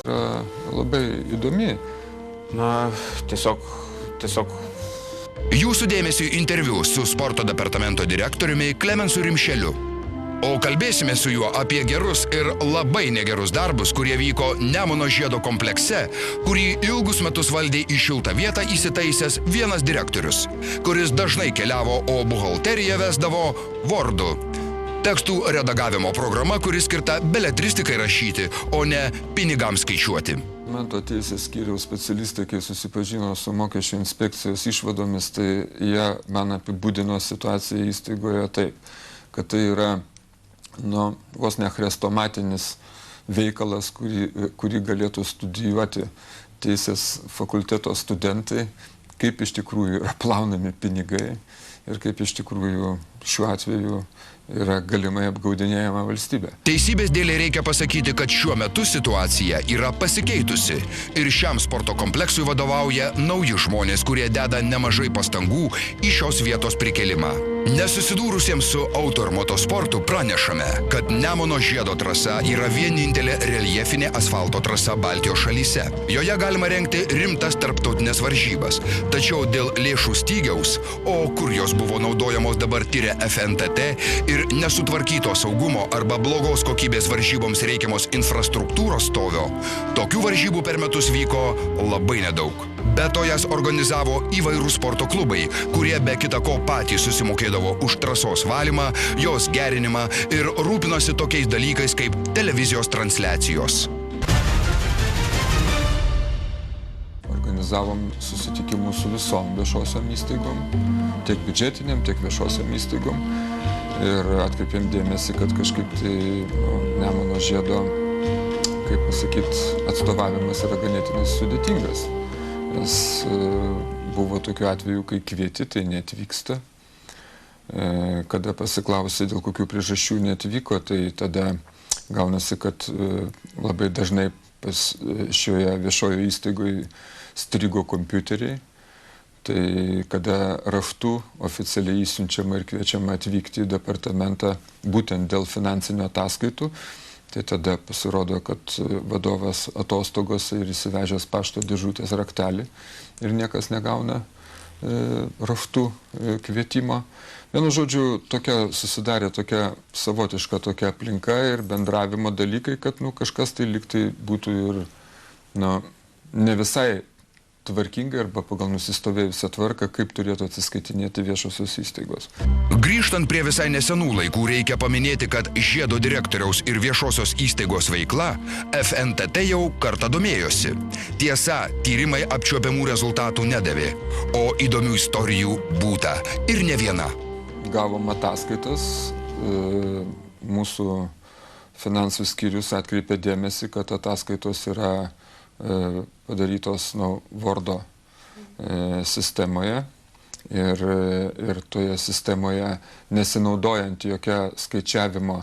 yra labai įdomi. Na, tiesiog... Jūsų dėmesiu interviu su sporto departamento direktoriumi Klemensu Rimšeliu. O kalbėsime su juo apie gerus ir labai negerus darbus, kurie vyko Nemuno žiedo komplekse, kurį ilgus metus valdė į šiltą vietą įsitaisęs vienas direktorius, kuris dažnai keliavo, o buhalteriją vesdavo Wordu. Tekstų redagavimo programa, kuri skirta beletristikai rašyti, o ne pinigams skaičiuoti. Mento teisės skyriaus specialistai, kai susipažino su mokesčių inspekcijos išvadomis, tai jie man apibūdino situaciją įstaigoje taip, kad tai yra vos ne chrestomatinis veikalas, kurį galėtų studijuoti teisės fakulteto studentai, kaip iš tikrųjų yra plaunami pinigai ir kaip iš tikrųjų šiuo atveju yra galimai apgaudinėjama valstybė. Teisybės dėlei reikia pasakyti, kad šiuo metu situacija yra pasikeitusi ir šiam sporto kompleksui vadovauja nauji žmonės, kurie deda nemažai pastangų į šios vietos prikelimą. Nesusidūrusiems su auto ir motosportu pranešame, kad Nemuno žiedo trasa yra vienintelė reljefinė asfalto trasa Baltijos šalyse. Joje galima rengti rimtas tarptautinės varžybas, tačiau dėl lėšų stygiaus, o kur jos buvo naudojamos dabar tiria FNTT ir nesutvarkyto saugumo arba blogos kokybės varžyboms reikiamos infrastruktūros stovio, tokių varžybų per metus vyko labai nedaug. Be to jas organizavo įvairūs sporto klubai, kurie be kita ko patys susimokėdavo už trasos valymą, jos gerinimą ir rūpinosi tokiais dalykais kaip televizijos transliacijos. Organizavom susitikimus su visom viešosiom įstaigom, tiek biudžetiniam, tiek viešosiom įstaigom. Ir atkreipėm dėmesį, kad kažkaip tai Nemuno žiedo, kaip pasakyti, atstovavimas yra ganėtinai sudėtingas. Nes buvo tokių atvejų, kai kvieti, tai neatvyksta. Kada pasiklausi, dėl kokių priežasčių neatvyko, tai tada gaunasi, kad labai dažnai šioje viešojo įstaigoje strigo kompiuteriai. Tai kada raštu oficialiai įsiunčiama ir kviečiama atvykti į departamentą būtent dėl finansinių ataskaitų, tai tada pasirodo, kad vadovas atostogose ir įsivežęs pašto dėžutės raktelį ir niekas negauna raštų kvietimo. Vienu žodžiu, susidarė tokia savotiška tokia aplinka ir bendravimo dalykai, kad kažkas tai liktai būtų ir ne visai tvarkingai arba pagal nusistovėjusią tvarką, kaip turėtų atsiskaitinėti viešosios įstaigos. Grįžtant prie visai nesenų laikų, reikia paminėti, kad žiedo direktoriaus ir viešosios įstaigos veikla FNTT jau kartą domėjosi. Tiesa, tyrimai apčiuopiamų rezultatų nedavė, o įdomių istorijų būta ir ne viena. Gavom ataskaitas, mūsų finansų skyrius atkreipė dėmesį, kad ataskaitos yra padarytos Wordo sistemoje ir toje sistemoje nesinaudojant jokia skaičiavimo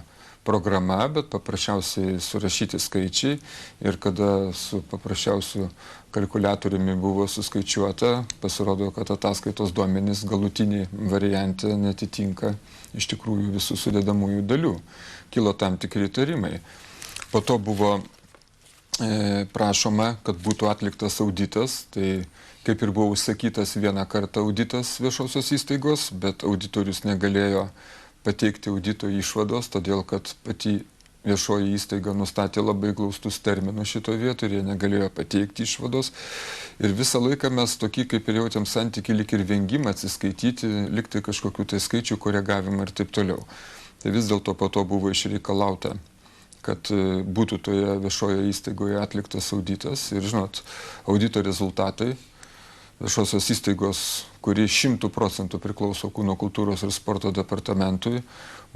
programa, bet paprasčiausiai surašyti skaičiai ir kada su paprasčiausiu kalkuliatoriumi buvo suskaičiuota, pasirodo, kad ataskaitos duomenys galutiniai variante netitinka iš tikrųjų visų sudedamųjų dalių. Kilo tam tikri įtarimai. Po to buvo prašoma, kad būtų atliktas auditas, tai kaip ir buvo užsakytas vieną kartą auditas viešosios įstaigos, bet auditorius negalėjo pateikti audito išvados, todėl kad pati viešoji įstaiga nustatė labai glaustus terminus šito vietoj ir jie negalėjo pateikti išvados. Ir visą laiką mes tokį kaip ir jautėm santykį lik ir vengimą atsiskaityti, liktai kažkokių tai skaičių koregavimą ir taip toliau. Tai vis dėlto po to buvo išreikalauta, kad būtų toje viešoje įstaigoje atliktas auditas. Ir žinot, audito rezultatai viešosios įstaigos, kuri 100% priklauso Kūno kultūros ir sporto departamentui,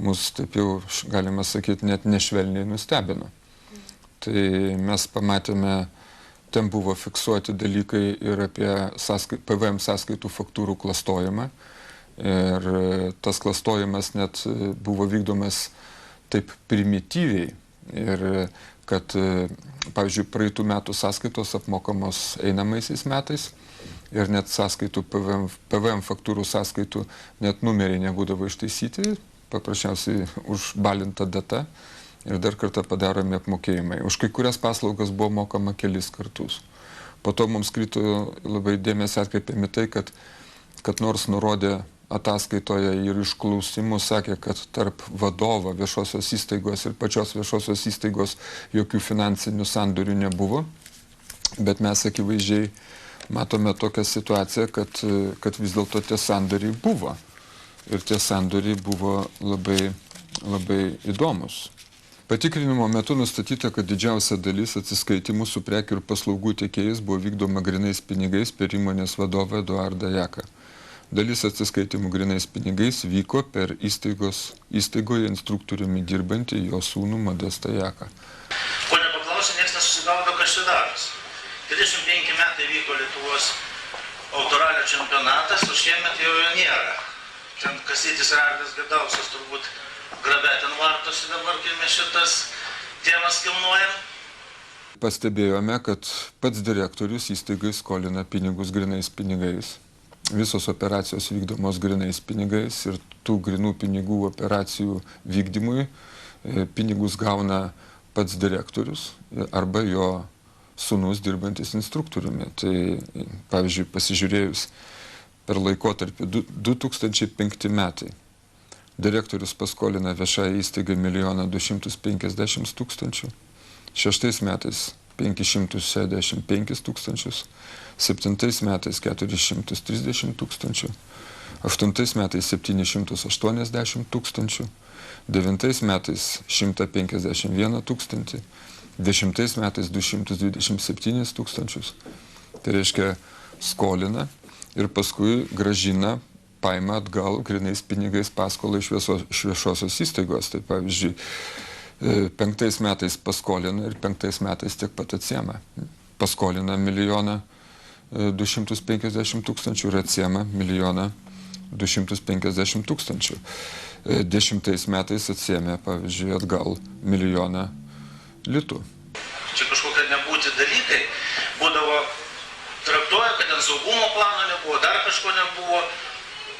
mus, taip jau galima sakyti, net nešvelniai nustebino. Tai mes pamatėme, ten buvo fiksuoti dalykai ir apie PVM sąskaitų faktūrų klastojimą. Ir tas klastojimas net buvo vykdomas taip primityviai. Ir kad, pavyzdžiui, praeitų metų sąskaitos apmokamos einamaisiais metais ir net sąskaitų PVM faktūrų sąskaitų net numeriai nebūdavo ištaisyti, paprasčiausiai užbalinta data ir dar kartą padaromi apmokėjimai. Už kai kurias paslaugas buvo mokama kelis kartus. Po to mums krito labai dėmesį atkreipėme tai, kad nors nurodė ataskaitoje ir išklausimų, sakė, kad tarp vadovo viešosios įstaigos ir pačios viešosios įstaigos jokių finansinių sandorių nebuvo, bet mes akivaizdžiai matome tokią situaciją, kad vis dėlto tie sandoriai buvo. Ir tie sandoriai buvo labai, labai įdomus. Patikrinimo metu nustatyta, kad didžiausia dalis atsiskaitimų su prekių ir paslaugų tiekėjais buvo vykdoma grynais pinigais per įmonės vadovą Eduardą Jaką. Dalis atsiskaitimų grynais pinigais vyko per įstaigoje instruktoriumi dirbantį jo sūnų Modestą Jaką. Ko nepaklausė, niekas nesusigaudo, kas čia darosi. 25 metai vyko Lietuvos autoralio čempionatas, o šiemet jau jo nėra. Ten Kastytis Rardas Gadauskas turbūt grabė ten vartosi dabar, kai mes šitas tėmas kilnuojam. Pastebėjome, kad pats direktorius įstaigai skolina pinigus grynais pinigais. Visos operacijos vykdomos grynais pinigais ir tų grynų pinigų operacijų vykdymui pinigus gauna pats direktorius arba jo sūnus dirbantis instruktoriumi. Tai, pavyzdžiui, pasižiūrėjus per laikotarpį 2005 metai direktorius paskolina viešąją įstaigą 1 250 000, 6 metais 565 000, 7 metais 430 000, 8 metais 780 000, 9 metais 151 000, 10 metais 227 000. Tai reiškia skolina ir paskui gražina, paima atgal grynais pinigais paskolą iš viešosios įstaigos. Tai pavyzdžiui, 5 metais paskolina ir 5 metais tiek pat atsiema. Paskolina 1 250 000 ir atsiema 1 250 000. 10 metais atsiemė, pavyzdžiui, atgal 1 000 000 litų. Čia kažkokie nebūti dalykai. Būdavo traktuoja, kad ten saugumo plano nebuvo, dar kažko nebuvo.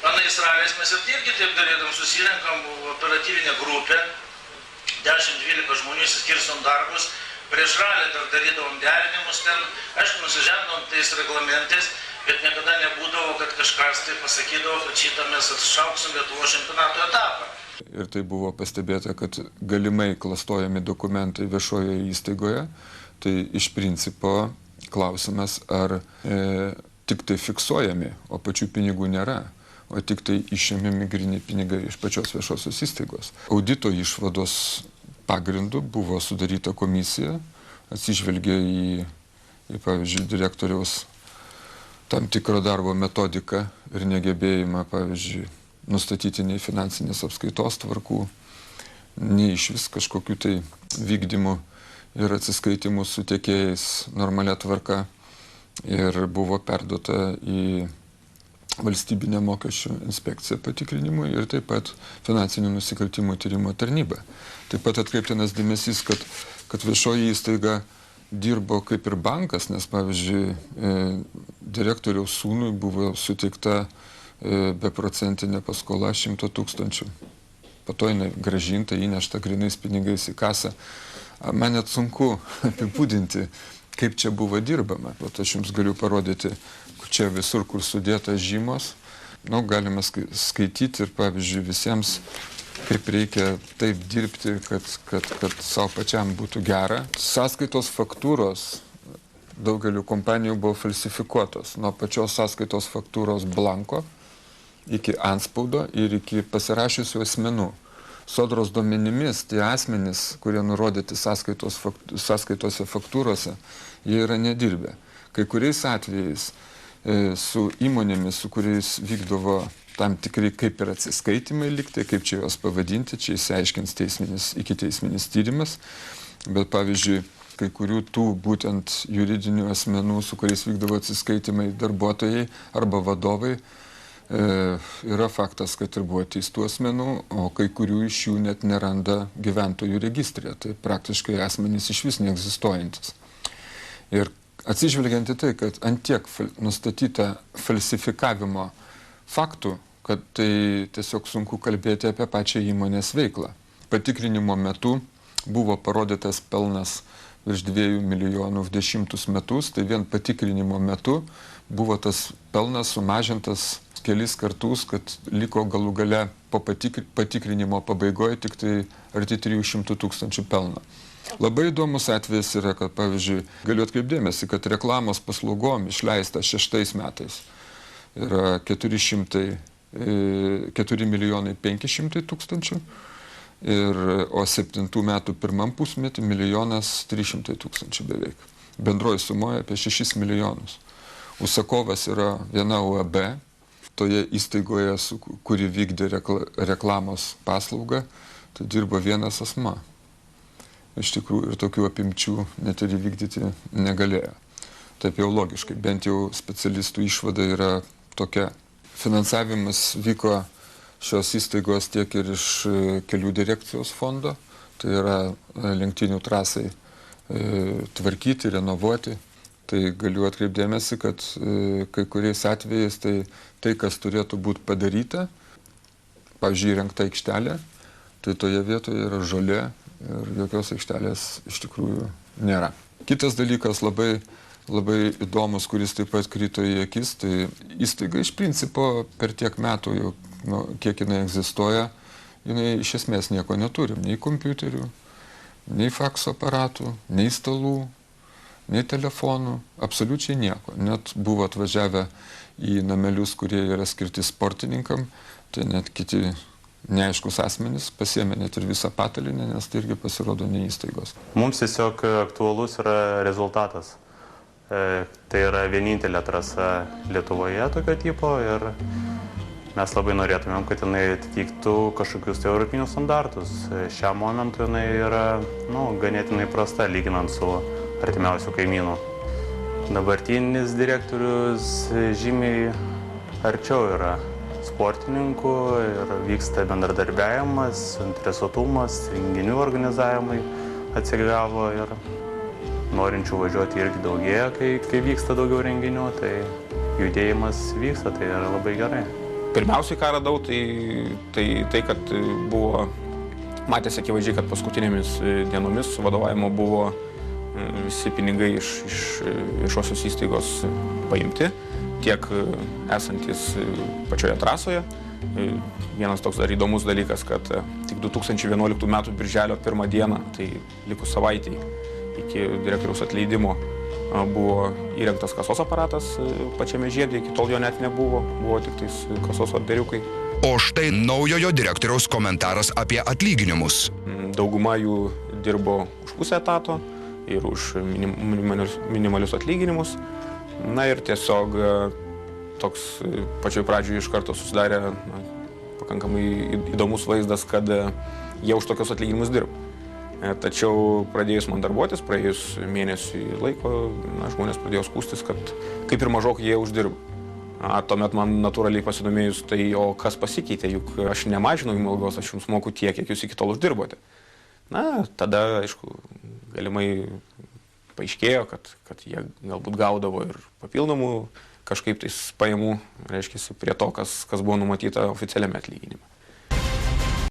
Anais raliais mes irgi taip darėdam, susirenkam, buvo operatyvinė grupė, 10-12 žmonių įsiskirstom darbus, prieš ralį dar darydavom derinimus ten, aišku, nusižengdavom tais reglamentais, bet niekada nebūdavo, kad kažkas tai pasakydavo, kad šitą mes atšauksim Lietuvos čempionato etapą. Ir tai buvo pastebėta, kad galimai klastojami dokumentai viešojoje įstaigoje, tai iš principo klausimas, ar tik tai fiksuojami, o pačių pinigų nėra, o tik tai išėmimi gryni pinigai iš pačios viešosios įstaigos. Audito išvados pagrindu buvo sudaryta komisija, atsižvelgė į pavyzdžiui, direktoriaus tam tikro darbo metodiką ir negebėjimą, pavyzdžiui, nustatyti nei finansinės apskaitos tvarkų, nei iš vis kažkokių tai vykdymų ir atsiskaitimų su tiekėjais normalia tvarka ir buvo perduota į valstybinę mokesčių inspekciją patikrinimui ir taip pat finansinių nusikaltimų tyrimo tarnybą. Taip pat atkreiptinas dėmesys, kad viešoji įstaiga dirbo kaip ir bankas, nes, pavyzdžiui, direktoriaus sūnui buvo suteikta beprocentinė paskola 100 000. Po to jinai grąžinta, įnešta grynais pinigais į kasą. Man net sunku apibūdinti, kaip čia buvo dirbama. Bet aš jums galiu parodyti, čia visur, kur sudėta žymos. Galime skaityti ir, pavyzdžiui, visiems, kaip reikia taip dirbti, kad savo pačiam būtų gera. Sąskaitos faktūros daugeliu kompanijų buvo falsifikuotos. Nuo pačios sąskaitos faktūros blanko iki antspaudo ir iki pasirašiusių asmenų. Sodros duomenimis tie asmenys, kurie nurodyti sąskaitose faktūrose, jie yra nedirbę. Kai kuriais atvejais su įmonėmis, su kuriais vykdavo tam tikri kaip ir atsiskaitimai liktai, kaip čia juos pavadinti, čia įsiaiškins ikiteisminis tyrimas, bet pavyzdžiui, kai kurių tų būtent juridinių asmenų, su kuriais vykdavo atsiskaitimai darbuotojai arba vadovai, yra faktas, kad ir buvo teistų asmenų, o kai kurių iš jų net neranda gyventojų registrė. Tai praktiškai asmenys iš vis neegzistuojantis. Ir atsižvelgiant į tai, kad antiek nustatyta falsifikavimo faktų, kad tai tiesiog sunku kalbėti apie pačią įmonės veiklą. Patikrinimo metu buvo parodytas pelnas virš 2 milijonų v 10 metus, tai vien patikrinimo metu buvo tas pelnas sumažintas kelis kartus, kad liko galų gale po patikrinimo pabaigoje tik tai arti 300 000 pelno. Labai įdomus atvejis yra, kad pavyzdžiui, galiu atkreipdėmėsi, kad reklamos paslaugom išleista 6 metais yra 4 milijonai 500 000, o 7 metų pirmam pusmetį 1 300 000 beveik. Bendroji sumoja apie 6 milijonus. Užsakovas yra viena UAB, toje įstaigoje, kuri vykdė reklamos paslaugą, tai dirbo vienas asmuo. Iš tikrųjų, ir tokių apimčių net ir įvykdyti negalėjo. Taip jau logiškai, bent jau specialistų išvada yra tokia. Finansavimas vyko šios įstaigos tiek ir iš kelių direkcijos fondo, tai yra lenktynių trasai tvarkyti, renovuoti. Tai galiu atkreipdėmėsi, kad kai kuriais atvejais tai, kas turėtų būti padaryta, pavyzdžiui, įrengta aikštelė, tai toje vietoje yra žolė ir jokios aikštelės iš tikrųjų nėra. Kitas dalykas labai įdomus, kuris taip pat krito į akis, tai įstaiga iš principo per tiek metų, jau, kiek jinai egzistuoja, jinai iš esmės nieko neturi. Nei kompiuterių, nei fakso aparatų, nei stalų, nei telefonų, absoliučiai nieko. Net buvo atvažiavę į namelius, kurie yra skirti sportininkam, tai net kiti neaiškus asmenys pasiėmė net ir visą patalinę, nes tai irgi pasirodo ne įstaigos. Mums tiesiog aktualus yra rezultatas. Tai yra vienintelė trasa Lietuvoje tokio tipo ir mes labai norėtumėm, kad jinai atitiktų kažkokius europinius standartus. Šiam momentui jinai yra ganėtinai prasta, lyginant su artimiausių kaimynų. Dabartinis direktorius žymiai arčiau yra sportininkų ir vyksta bendradarbiavimas, interesuotumas, renginių organizavimai atsigavo ir norinčių važiuoti irgi daugėja, kai vyksta daugiau renginių, tai judėjimas vyksta, tai yra labai gerai. Pirmiausiai, ką radau, tai kad buvo, matėsi akivaizdžiai, kad paskutinėmis dienomis vadovavimo buvo visi pinigai iš viešosios įstaigos paimti, tiek esantis pačioje trasoje. Vienas toks dar įdomus dalykas, kad tik 2011 metų birželio 1 dieną, tai likus savaitei iki direktoriaus atleidimo, buvo įrengtas kasos aparatas pačiame žiede, iki tol jo net nebuvo, buvo tik tais kasos atdariukai. O štai naujojo direktoriaus komentaras apie atlyginimus. Dauguma jų dirbo už pusę etato ir už minimalius atlyginimus. Na ir tiesiog toks pačioj pradžioje iš karto susidarė pakankamai įdomus vaizdas, kad jie už tokios atlyginimus dirba. Tačiau pradėjus man darbuotis, praėjus mėnesiui laiko, žmonės pradėjo skųstis, kad kaip ir mažok jie uždirba. Tuomet man natūraliai pasidomėjus, tai o kas pasikeitė, juk aš nemažinau jums algos, aš jums moku tiek, kiek jūs iki tol uždirbote. Na, tada, aišku, galimai paaiškėjo, kad jie galbūt gaudavo ir papildomų kažkaip tais pajamų, reiškia, prie to, kas buvo numatyta oficialiame atlyginime.